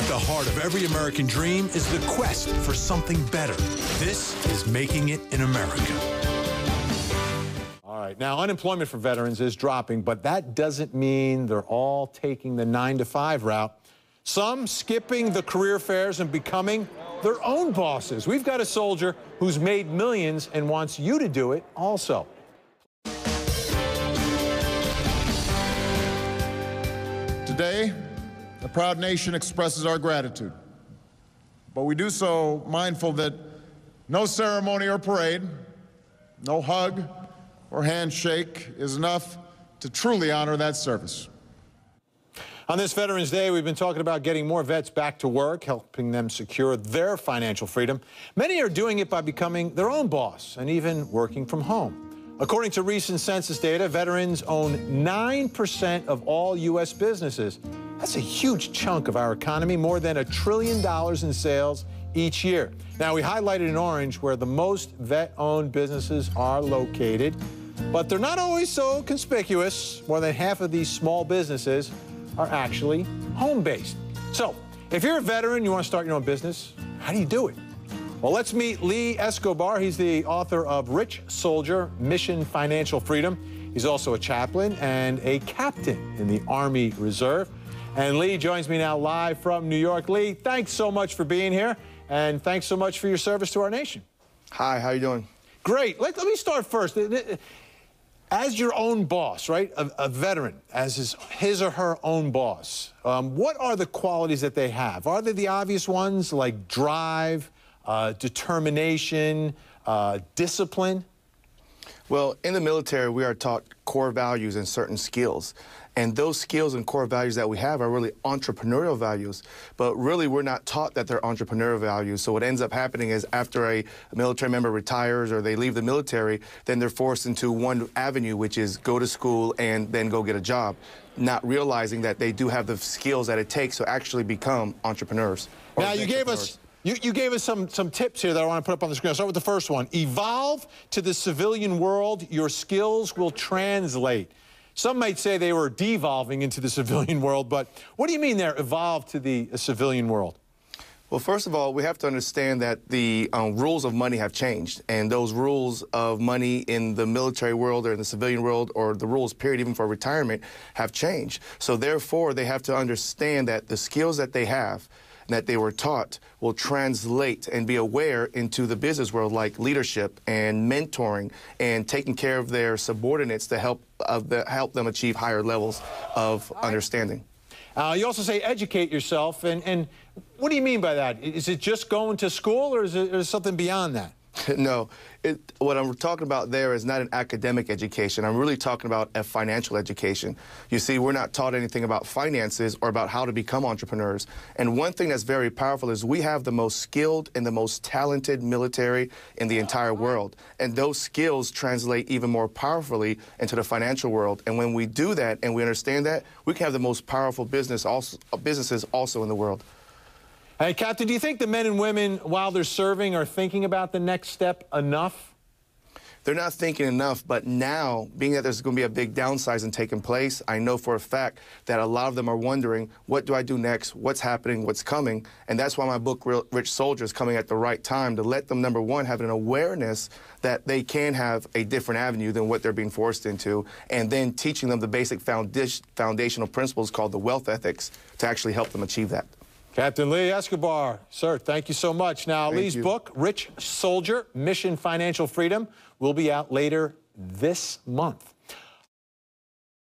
At the heart of every American dream is the quest for something better. This is Making It in America. All right, now unemployment for veterans is dropping, but that doesn't mean they're all taking the 9-to-5 route. Some skipping the career fairs and becoming their own bosses. We've got a soldier who's made millions and wants you to do it also. Today, the proud nation expresses our gratitude, but we do so mindful that no ceremony or parade, no hug or handshake is enough to truly honor that service. On this Veterans Day, we've been talking about getting more vets back to work, helping them secure their financial freedom. Many are doing it by becoming their own boss and even working from home. According to recent census data, veterans own 9% of all U.S. businesses. That's a huge chunk of our economy, more than $1 trillion in sales each year. Now, we highlighted in orange where the most vet-owned businesses are located, but they're not always so conspicuous. More than half of these small businesses are actually home-based. So, if you're a veteran, you want to start your own business, how do you do it? Well, let's meet Lee Escobar. He's the author of Rich Soldier, Mission Financial Freedom. He's also a chaplain and a captain in the Army Reserve. And Lee joins me now live from New York. Lee, thanks so much for being here, and thanks so much for your service to our nation. Hi, how you doing? Great. Let me start first. As your own boss, right, a veteran, as his or her own boss, what are the qualities that they have? Are they the obvious ones like drive, determination, discipline? Well, in the military, we are taught core values and certain skills. And those skills and core values that we have are really entrepreneurial values. But really, we're not taught that they're entrepreneurial values. So what ends up happening is after a military member retires or they leave the military, then they're forced into one avenue, which is go to school and then go get a job, not realizing that they do have the skills that it takes to actually become entrepreneurs. Now, you gave us some tips here that I want to put up on the screen. I'll start with the first one. Evolve to the civilian world. Your skills will translate. Some might say they were devolving into the civilian world, but what do you mean there, evolve to the civilian world? Well, first of all, we have to understand that the rules of money have changed, and those rules of money in the military world or in the civilian world, or the rules, period, even for retirement, have changed. So therefore, they have to understand that the skills that they have that they were taught will translate and be aware into the business world, like leadership and mentoring and taking care of their subordinates to help them achieve higher levels of understanding. You also say educate yourself, and what do you mean by that? Is it just going to school, or is it something beyond that? No, what I'm talking about there is not an academic education. I'm really talking about a financial education. You see, we're not taught anything about finances or about how to become entrepreneurs. And one thing that's very powerful is we have the most skilled and the most talented military in the entire world. And those skills translate even more powerfully into the financial world. And when we do that and we understand that, we can have the most powerful businesses also in the world. Hey, Captain, do you think the men and women, while they're serving, are thinking about the next step enough? They're not thinking enough, but now, being that there's going to be a big downsizing taking place, I know for a fact that a lot of them are wondering, what do I do next? What's happening? What's coming? And that's why my book, Rich Soldier, is coming at the right time to let them, number one, have an awareness that they can have a different avenue than what they're being forced into, and then teaching them the basic foundational principles called the wealth ethics to actually help them achieve that. Captain Lee Escobar, sir, thank you so much. Now, Lee's book, Rich Soldier, Mission Financial Freedom, will be out later this month.